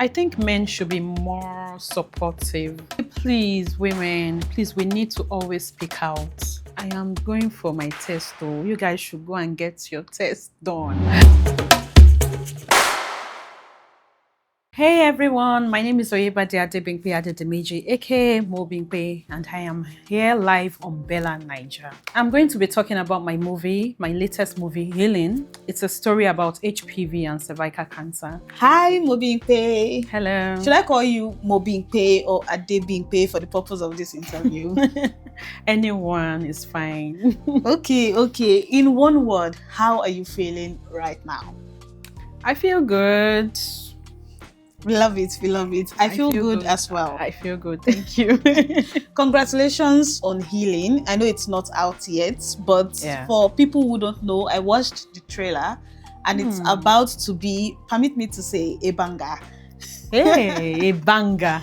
I think men should be more supportive. Please, women, please, we need to always speak out. I am going for my test though. You guys should go and get your test done. Hey everyone, my name is Oyebade Adebimpe Adedimeji, aka Bimpe, and I am here live on BellaNaija. I'm going to be talking about my latest movie, Healing. It's a story about HPV and cervical cancer. Hi, Bimpe. Hello. Should I call you Bimpe or Adebimpe for the purpose of this interview? Anyone is fine. Okay. In one word, how are you feeling right now? I feel good. We love it. I feel good as well. I feel good. Thank you. Congratulations on Healing. I know it's not out yet, but for people who don't know, I watched the trailer and it's about to be, permit me to say, a banger. Hey, a banger.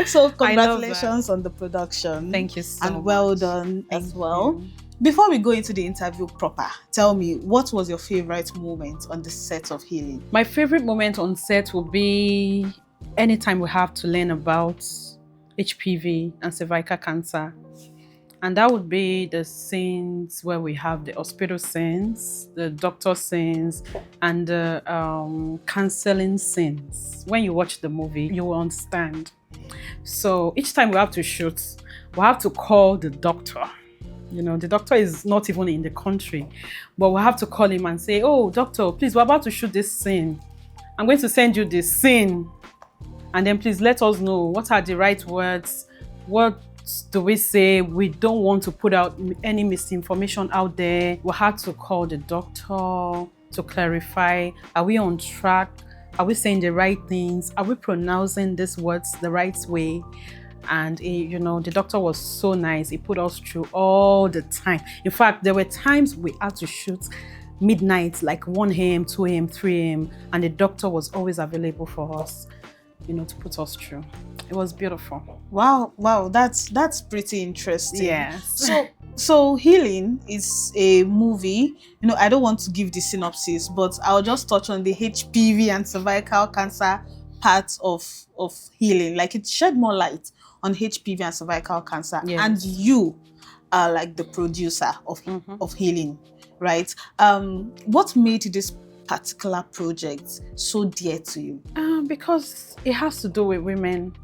So congratulations on the production. Thank you so much. And well done as well. Before we go into the interview proper, tell me, what was your favorite moment on the set of Healing? My favorite moment on set will be anytime we have to learn about HPV and cervical cancer. And that would be the scenes where we have the hospital scenes, the doctor scenes, and the counseling scenes. When you watch the movie, you will understand. So each time we have to shoot, we have to call the doctor. You know, the doctor is not even in the country, but we have to call him and say, oh, doctor, please, we're about to shoot this scene. I'm going to send you this scene. And then please let us know what are the right words. What do we say? We don't want to put out any misinformation out there. We had to call the doctor to clarify, are we on track? Are we saying the right things? Are we pronouncing these words the right way? And you know, the doctor was so nice. He put us through all the time. In fact, there were times we had to shoot midnight, like 1 a.m., 2 a.m., 3 a.m. and the doctor was always available for us, you know, to put us through. It was beautiful. Wow, that's pretty interesting. Yes. So Healing is a movie. You know, I don't want to give the synopsis, but I'll just touch on the HPV and cervical cancer part of Healing. Like, it shed more light on HPV and cervical cancer. Yes. And you are like the producer of Healing, right? What made this particular project so dear to you? Because it has to do with women.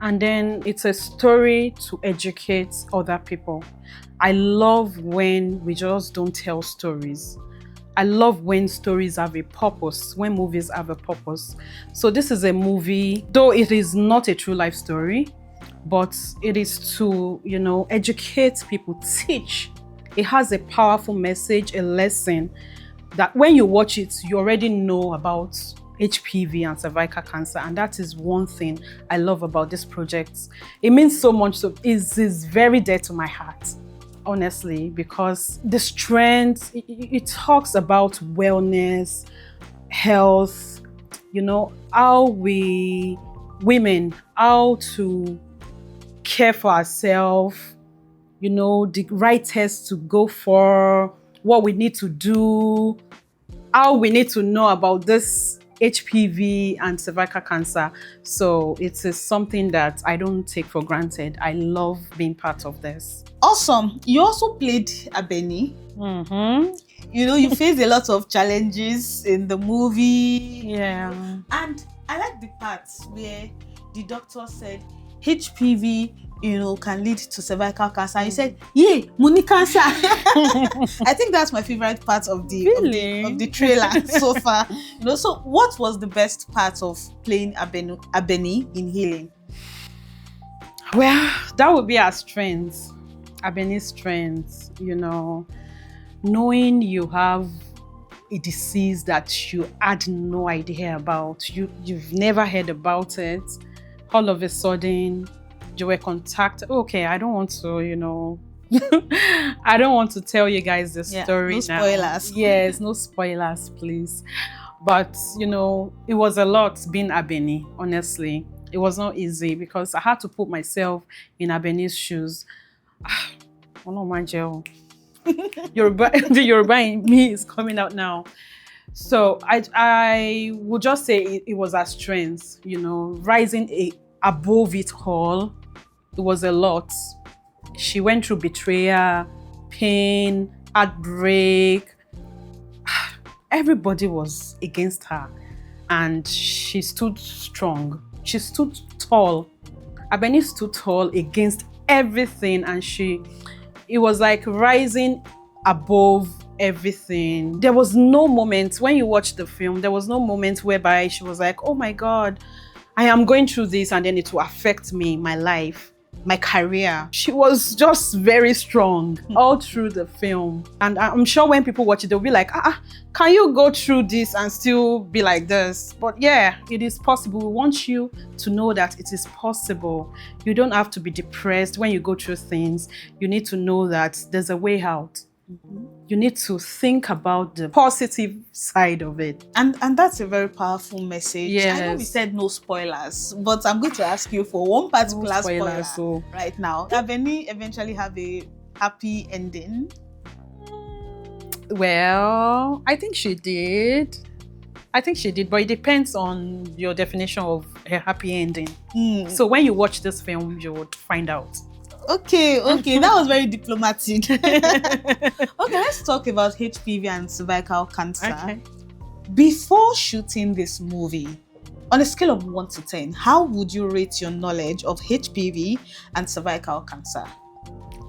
And then it's a story to educate other people. I love when we just don't tell stories. I love when stories have a purpose, when movies have a purpose. So this is a movie, though it is not a true life story, but it is to, you know, educate people, teach. It has a powerful message, a lesson that when you watch it, you already know about HPV and cervical cancer. And that is one thing I love about this project. It means so much. So it is very dear to my heart, honestly, because the strength, it talks about wellness, health, you know, how we women, how to care for ourselves, you know, the right tests to go for, what we need to do, how we need to know about this HPV and cervical cancer. So it is something that I don't take for granted. I love being part of this. Awesome. You also played Abeni. You know, you faced a lot of challenges in the movie. Yeah. And I like the parts where the doctor said HPV, you know, can lead to cervical cancer. You said, yeah, money cancer. I think that's my favorite part of the trailer so far. You know, so what was the best part of playing Abeni in Healing? Well, that would be our strength. Abeni's strength, you know, knowing you have a disease that you had no idea about, you've never heard about it. All of a sudden, you were contacted. Okay, I don't want to, you know, I don't want to tell you guys the story no spoilers. now. Yes, no spoilers, please. But, you know, it was a lot being Abeni, honestly. It was not easy because I had to put myself in Abeni's shoes. Oh no, my gel. The Yoruba in me is coming out now. So I would just say it was her strength, rising above it all. It was a lot. She went through betrayal, pain, heartbreak. Everybody was against her, and she stood strong. She stood tall. Abeni stood tall against everything, and it was like rising above everything. There was no moment when you watch the film, there was no moment whereby she was like, oh my God, I am going through this and then it will affect me, my life, my career. She was just very strong all through the film. And I'm sure when people watch it, they'll be like, can you go through this and still be like this? But yeah, it is possible. We want you to know that it is possible. You don't have to be depressed when you go through things. You need to know that there's a way out. You need to think about the positive side of it. And that's a very powerful message. Yes. I know we said no spoilers, but I'm going to ask you for one particular spoiler right now. Abeni eventually have a happy ending? Well, I think she did. But it depends on your definition of a happy ending. So when you watch this film, you would find out. Okay, that was very diplomatic. Okay, let's talk about HPV and cervical cancer. Okay. Before shooting this movie, on a scale of 1 to 10, how would you rate your knowledge of HPV and cervical cancer?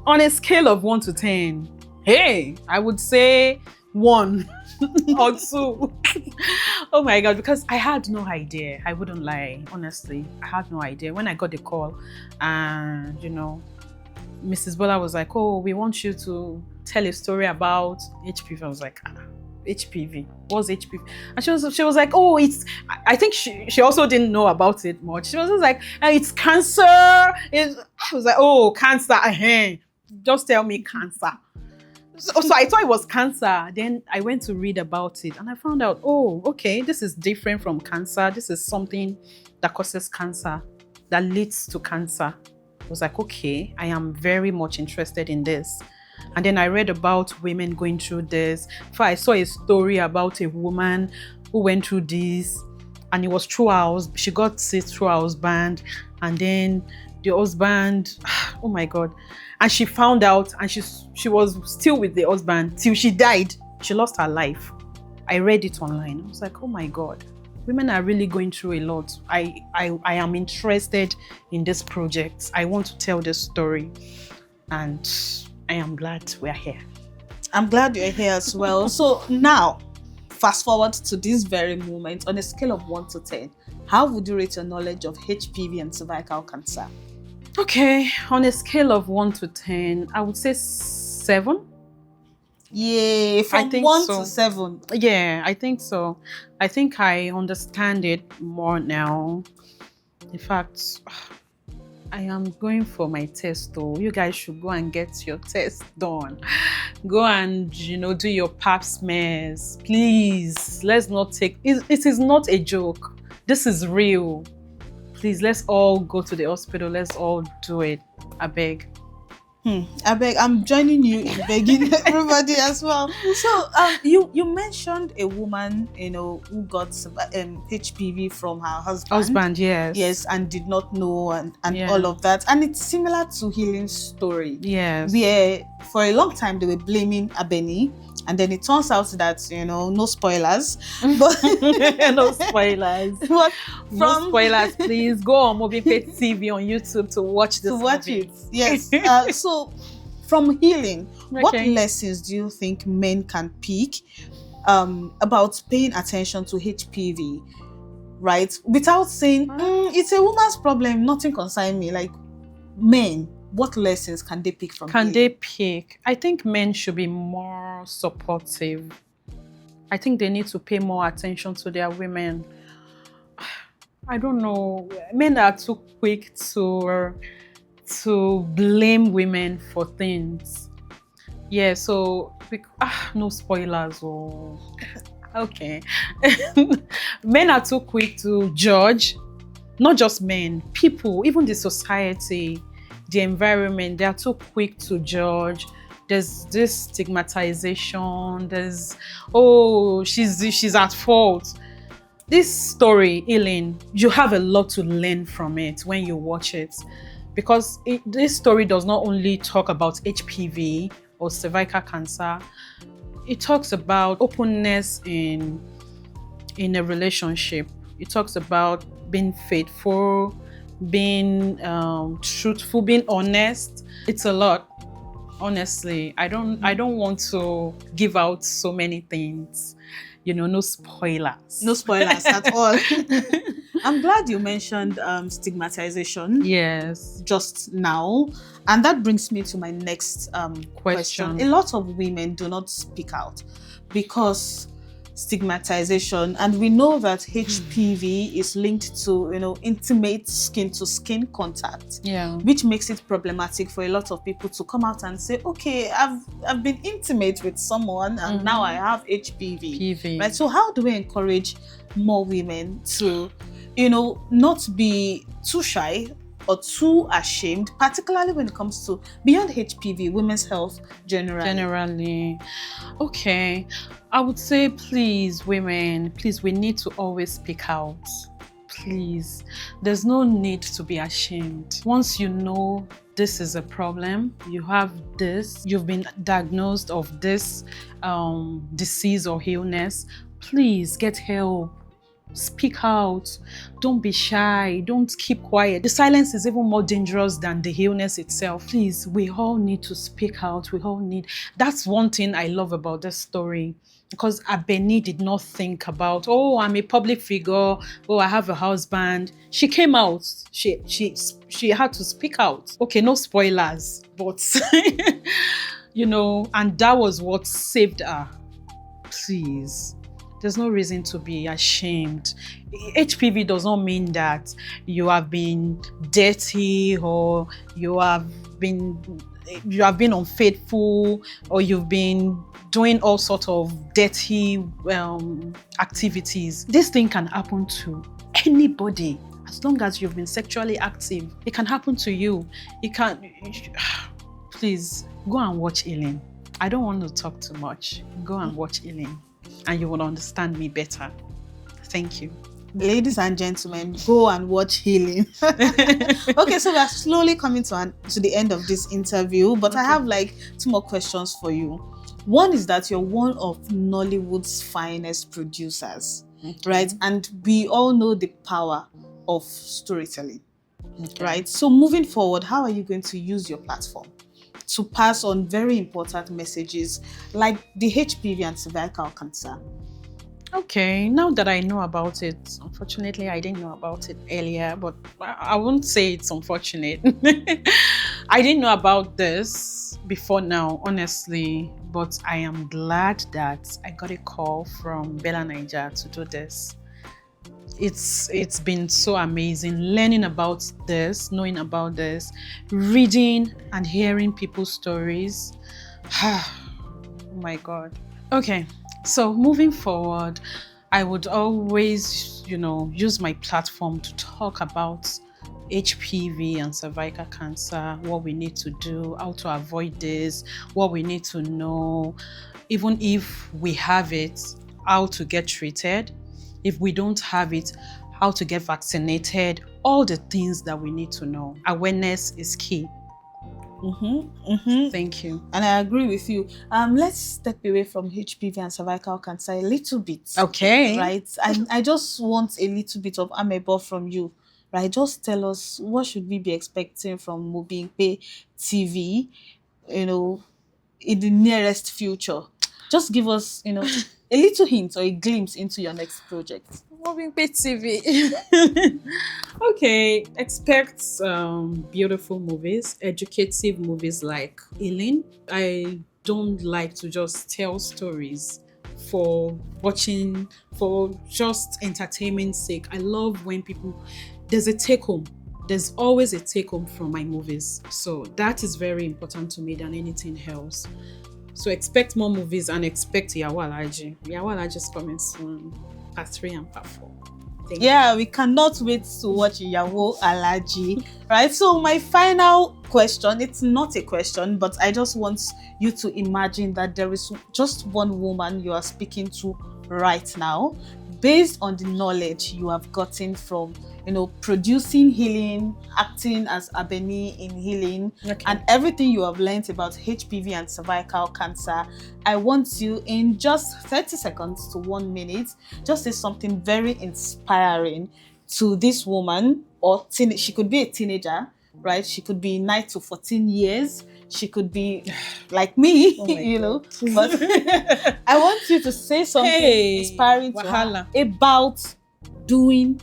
On a scale of 1 to 10, hey, I would say 1 or 2. Oh my God, because I had no idea. I wouldn't lie, honestly. I had no idea. When I got the call and, Mrs. Bola was like, oh, we want you to tell a story about HPV. I was like, HPV? What's HPV? And she was like, oh, I think she also didn't know about it much. She was just like, it's cancer. I was like, oh, cancer. Just tell me cancer. So I thought it was cancer. Then I went to read about it and I found out, oh, okay, this is different from cancer. This is something that causes cancer, that leads to cancer. I was like, okay, I am very much interested in this. And then I read about women going through this. So I saw a story about a woman who went through this, and it was through she got sick through her husband, and then the husband, oh my God. And she found out, and she was still with the husband till she died. She lost her life. I read it online. I was like, oh my God. Women are really going through a lot. I am interested in this project. I want to tell this story. And I am glad we're here. I'm glad you're here as well. So now, fast forward to this very moment. On a scale of 1 to 10, how would you rate your knowledge of HPV and cervical cancer? Okay, on a scale of 1 to 10, I would say 7. Yeah, from 1 to 7. Yeah, I think so. I think I understand it more now. In fact, I am going for my test though. You guys should go and get your test done. Go and, do your pap smears. Please, let's not take it. It is not a joke. This is real. Please, let's all go to the hospital. Let's all do it. I beg. I beg. I'm joining you in begging everybody as well. So, you mentioned a woman, who got HPV from her husband. Yes, and did not know and Yeah. all of that. And it's similar to Healing's story. yes. Where for a long time they were blaming Abeni, and then it turns out that no spoilers, but No spoilers. but No spoilers, please. Go on Bimpe TV on YouTube to watch this movie. it. Yes. So from Healing, what Okay. lessons do you think men can pick about paying attention to HPV, right? Without saying it's a woman's problem, nothing concerns me. Like, men, what lessons can they pick from Can Healing? they pick? I think men should be more supportive. I think they need to pay more attention to their women. I don't know. Men are too quick to blame women for things. Yeah, so no spoilers. Okay. Men are too quick to judge. Not just men, people, even the society, the environment. They are too quick to judge, there's this stigmatization, there's, oh, she's at fault. This story, Eileen, you have a lot to learn from it when you watch it, because this story does not only talk about HPV or cervical cancer, it talks about openness in a relationship. It talks about being faithful, being truthful, being honest. It's a lot. Honestly, I don't want to give out so many things. No spoilers. No spoilers at all. I'm glad you mentioned stigmatization. Yes. Just now. And that brings me to my next question. A lot of women do not speak out because stigmatization, and we know that HPV is linked to intimate skin to skin contact, which makes it problematic for a lot of people to come out and say, okay, I've been intimate with someone and now I have HPV. Right? So how do we encourage more women to not be too shy or too ashamed, particularly when it comes to beyond HPV, women's health generally? Okay, I would say, please, women, please, we need to always speak out. Please, there's no need to be ashamed. Once you know this is a problem, you have this, you've been diagnosed of this disease or illness, please get help. Speak out. Don't be shy. Don't keep quiet. The silence is even more dangerous than the illness itself. Please, we all need to speak out. We all need. That's one thing I love about this story, because Abeni did not think about, oh, I'm a public figure. Oh, I have a husband. She came out. She had to speak out. Okay, no spoilers, but and that was what saved her. Please. There's no reason to be ashamed. HPV does not mean that you have been dirty or you have been unfaithful or you've been doing all sorts of dirty activities. This thing can happen to anybody as long as you've been sexually active. It can happen to you. It can. Please go and watch Eileen. I don't want to talk too much. Go and watch Eileen, and you will understand me better. Thank you. Ladies and gentlemen, go and watch Healing. Okay, so we are slowly coming to the end of this interview, but I have like 2 more questions for you. One is that you're one of Nollywood's finest producers, right? And we all know the power of storytelling, right? So moving forward, how are you going to use your platform to pass on very important messages like the HPV and cervical cancer? Okay, now that I know about it, unfortunately, I didn't know about it earlier, but I won't say it's unfortunate. I didn't know about this before now, honestly, but I am glad that I got a call from BellaNaija to do this. It's been so amazing learning about this, knowing about this, reading and hearing people's stories. Oh my God. Okay, so moving forward, I would always, use my platform to talk about HPV and cervical cancer, what we need to do, how to avoid this, what we need to know, even if we have it, how to get treated. If we don't have it, how to get vaccinated, all the things that we need to know. Awareness is key. Thank you. And I agree with you. Let's step away from HPV and cervical cancer a little bit. Okay. Right? I just want a little bit of amebo from you. Right? Just tell us, what should we be expecting from Bimpe TV, in the nearest future? Just give us, a little hint or a glimpse into your next project. Bimpe TV. Okay, expect beautiful movies, educative movies like Eileen. I don't like to just tell stories for just entertainment's sake. I love when there's a take home. There's always a take home from my movies. So that is very important to me than anything else. So expect more movies and expect Yawa Alaji. Yawa Alaji is coming soon. Part 3 and part 4. We cannot wait to watch Yawo Alaji. Right? So my final question. It's not a question, but I just want you to imagine that there is just one woman you are speaking to right now, based on the knowledge you have gotten from, producing healing, acting as Abeni in healing, and everything you have learned about HPV and cervical cancer. I want you, in just 30 seconds to 1 minute, just say something very inspiring to this woman, or she could be a teenager, right? She could be 9 to 14 years. She could be like me, But I want you to say something inspiring to her about doing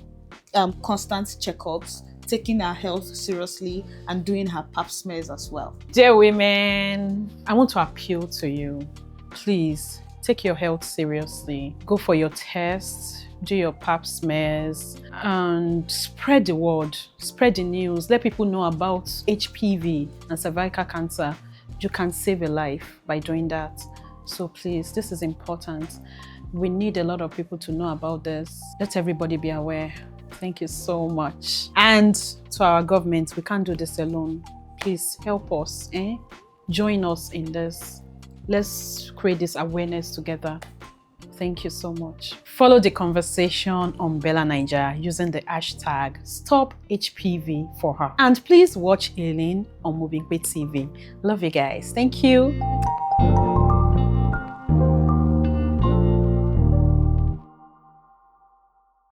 constant checkups, taking her health seriously, and doing her pap smears as well. Dear women, I want to appeal to you. Please take your health seriously. Go for your tests, do your pap smears, and spread the word, spread the news. Let people know about HPV and cervical cancer. You can save a life by doing that. So please, this is important. We need a lot of people to know about this. Let everybody be aware. Thank you so much. And to our government, we can't do this alone. Please help us. Join us in this. Let's create this awareness together. Thank you so much. Follow the conversation on BellaNaija using the hashtag #StopHPV for her. And please watch Healing on Bimpe TV. Love you guys. Thank you.